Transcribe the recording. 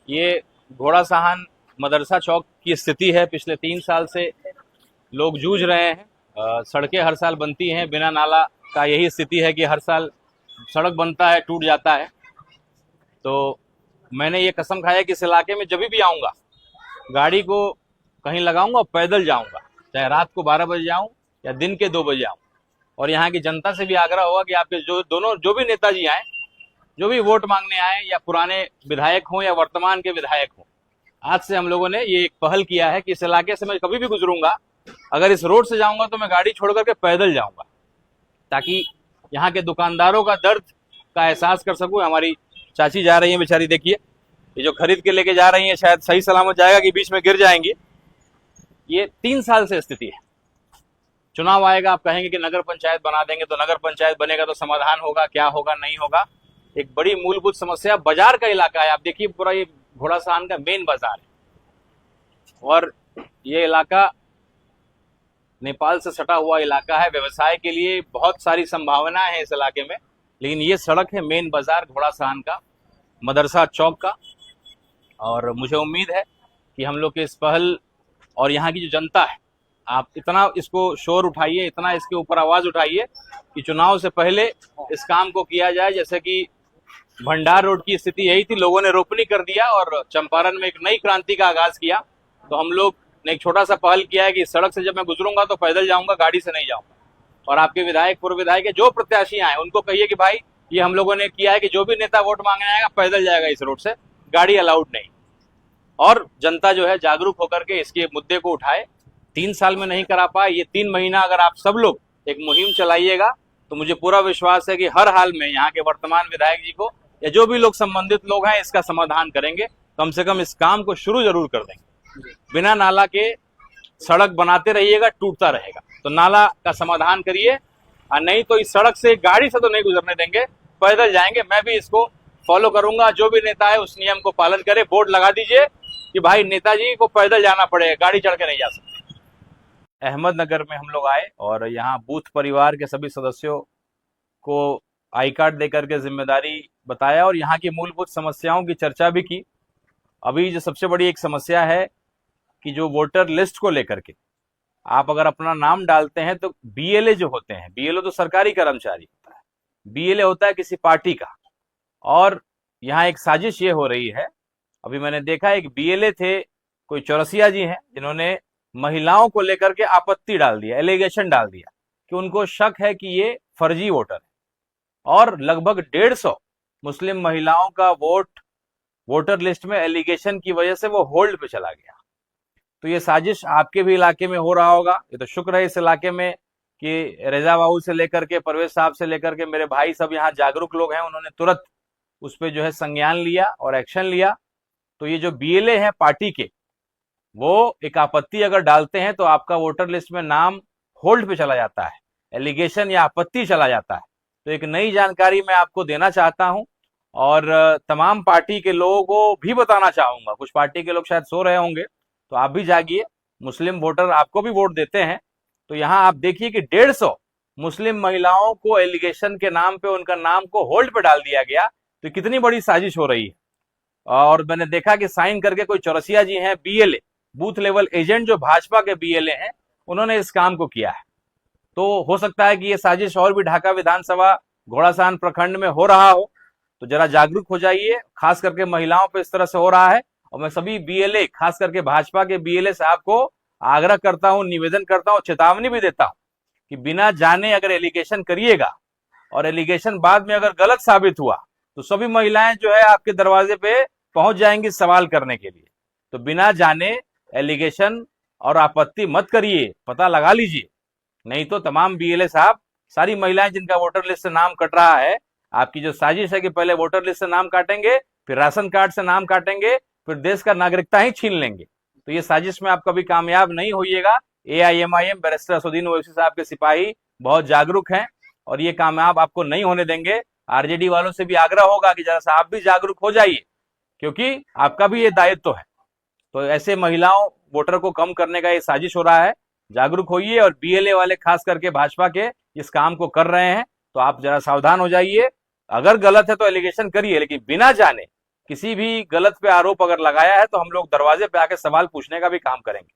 ये घोड़ा साहन मदरसा चौक की स्थिति है। पिछले 3 साल से लोग जूझ रहे हैं। सड़कें हर साल बनती हैं, बिना नाला का यही स्थिति है कि हर साल सड़क बनता है, टूट जाता है। तो मैंने ये कसम खाया कि इस इलाके में जब भी आऊँगा, गाड़ी को कहीं लगाऊंगा और पैदल जाऊंगा, चाहे रात को 12 बजे जाऊं या दिन के 2 बजे आऊं। और यहाँ की जनता से भी आग्रह होगा कि आपके जो भी नेताजी आए, जो भी वोट मांगने आए, या पुराने विधायक हों या वर्तमान के विधायक हों, आज से हम लोगों ने ये एक पहल किया है कि इस इलाके से मैं कभी भी गुजरूंगा, अगर इस रोड से जाऊंगा तो मैं गाड़ी छोड़ करके पैदल जाऊंगा, ताकि यहाँ के दुकानदारों का दर्द का एहसास कर सकूं। हमारी चाची जा रही है बेचारी, देखिए ये जो खरीद के लेके जा रही है, शायद सही सलामत जाएगा कि बीच में गिर जाएंगी। ये 3 साल से स्थिति है। चुनाव आएगा, आप कहेंगे कि नगर पंचायत बना देंगे, तो नगर पंचायत बनेगा तो समाधान होगा, क्या होगा, नहीं होगा। एक बड़ी मूलभूत समस्या बाजार का इलाका है। आप देखिए पूरा ये घोड़ा साहन का मेन बाजार है, और ये इलाका नेपाल से सटा हुआ इलाका है। व्यवसाय के लिए बहुत सारी संभावनाएं हैं इस इलाके में, लेकिन ये सड़क है मेन बाजार घोड़ा साहन का, मदरसा चौक का। और मुझे उम्मीद है कि हम लोग के इस पहल और यहाँ की जो जनता है, आप इतना इसको शोर उठाइए, इतना इसके ऊपर आवाज उठाइए कि चुनाव से पहले इस काम को किया जाए। जैसे कि भंडार रोड की स्थिति यही थी, लोगों ने रोपनी कर दिया और चंपारण में एक नई क्रांति का आगाज किया। तो हम लोग ने एक छोटा सा पहल किया है कि इस सड़क से जब मैं गुजरूंगा तो पैदल जाऊंगा, गाड़ी से नहीं जाऊंगा। और आपके विधायक, पूर्व विधायक, जो प्रत्याशी आए उनको कहिए कि भाई ये हम लोगों ने किया है कि जो भी नेता वोट मांगने आएगा पैदल जाएगा इस रोड से, गाड़ी अलाउड नहीं। और जनता जो है जागरूक होकर के इसके मुद्दे को उठाए। 3 साल में नहीं करा पाए, ये 3 महीना अगर आप सब लोग एक मुहिम चलाइएगा तो मुझे पूरा विश्वास है कि हर हाल में यहाँ के वर्तमान विधायक जी को या जो भी लोग संबंधित लोग हैं इसका समाधान करेंगे। कम से कम इस काम को शुरू जरूर कर देंगे। बिना नाला के सड़क बनाते रहिएगा, टूटता रहेगा। तो नाला का समाधान करिए, और नहीं तो इस सड़क से गाड़ी से तो नहीं गुजरने देंगे, पैदल जाएंगे। मैं भी इसको फॉलो करूंगा। जो भी नेता है उस नियम को पालन करे। बोर्ड लगा दीजिए कि भाई नेताजी को पैदल जाना पड़ेगा, गाड़ी चढ़ के नहीं जा सकते। अहमदनगर में हम लोग आए और यहाँ बूथ परिवार के सभी सदस्यों को आई कार्ड देकर के जिम्मेदारी बताया और यहाँ की मूलभूत समस्याओं की चर्चा भी की। अभी जो सबसे बड़ी एक समस्या है कि जो वोटर लिस्ट को लेकर के आप अगर अपना नाम डालते हैं तो बीएलए जो होते हैं, बीएलए तो सरकारी कर्मचारी होता है, बीएलए होता है किसी पार्टी का। और यहाँ एक साजिश ये हो रही है, अभी मैंने देखा एक बीएलए थे, कोई चौरसिया जी हैं, जिन्होंने महिलाओं को लेकर के आपत्ति डाल दिया, एलिगेशन डाल दिया कि उनको शक है कि ये फर्जी वोटर है। और लगभग 150 मुस्लिम महिलाओं का वोटर लिस्ट में एलिगेशन की वजह से वो होल्ड पे चला गया। तो ये साजिश आपके भी इलाके में हो रहा होगा। ये तो शुक्र है इस इलाके में कि रेजा बाबू से लेकर के परवेज साहब से लेकर के मेरे भाई सब यहाँ जागरूक लोग हैं, उन्होंने तुरंत उस पर जो है संज्ञान लिया और एक्शन लिया। तो ये जो बीएलए हैं पार्टी के, वो एक आपत्ति अगर डालते हैं तो आपका वोटर लिस्ट में नाम होल्ड पे चला जाता है, एलिगेशन या आपत्ति चला जाता है। तो एक नई जानकारी मैं आपको देना चाहता हूं और तमाम पार्टी के लोगों को भी बताना चाहूंगा। कुछ पार्टी के लोग शायद सो रहे होंगे, तो आप भी जागिए। मुस्लिम वोटर आपको भी वोट देते हैं। तो यहाँ आप देखिए कि 150 मुस्लिम महिलाओं को एलिगेशन के नाम पे उनका नाम को होल्ड पे डाल दिया गया। तो कितनी बड़ी साजिश हो रही है। और मैंने देखा कि साइन करके कोई चौरसिया जी हैं, बीएलए बूथ लेवल एजेंट जो भाजपा के बीएलए हैं, उन्होंने इस काम को किया है। तो हो सकता है कि ये साजिश और भी ढाका विधानसभा घोड़ासाहन प्रखंड में हो रहा हो। तो जरा जागरूक हो जाइए, खास करके महिलाओं पे इस तरह से हो रहा है। और मैं सभी बीएलए, खास करके भाजपा के बीएलए साहब को आग्रह करता हूं, निवेदन करता हूं, चेतावनी भी देता हूं कि बिना जाने अगर एलिगेशन करिएगा और एलिगेशन बाद में अगर गलत साबित हुआ तो सभी महिलाएं जो है आपके दरवाजे पे पहुंच जाएंगी सवाल करने के लिए। तो बिना जाने एलिगेशन और आपत्ति मत करिए, पता लगा लीजिए। नहीं तो तमाम बीएलए साहब, सारी महिलाएं जिनका वोटर लिस्ट से नाम कट रहा है, आपकी जो साजिश है कि पहले वोटर लिस्ट से नाम काटेंगे, फिर राशन कार्ड से नाम काटेंगे, फिर देश का नागरिकता ही छीन लेंगे। तो ये साजिश में आप कभी कामयाब नहीं होइएगा। एआईएमआईएम बैरिस्टर असदुद्दीन ओवैसी साहब के सिपाही बहुत जागरूक हैं और ये कामयाब आपको नहीं होने देंगे। आरजेडी वालों से भी आग्रह होगा कि जरा सा आप भी जागरूक हो जाइए, क्योंकि आपका भी ये दायित्व है। तो ऐसे महिलाओं वोटर को कम करने का ये साजिश हो रहा है। जागरूक होइए। और बीएलए वाले खास करके भाजपा के इस काम को कर रहे हैं, तो आप जरा सावधान हो जाइए। अगर गलत है तो एलिगेशन करिए, लेकिन बिना जाने किसी भी गलत पे आरोप अगर लगाया है तो हम लोग दरवाजे पे आके सवाल पूछने का भी काम करेंगे।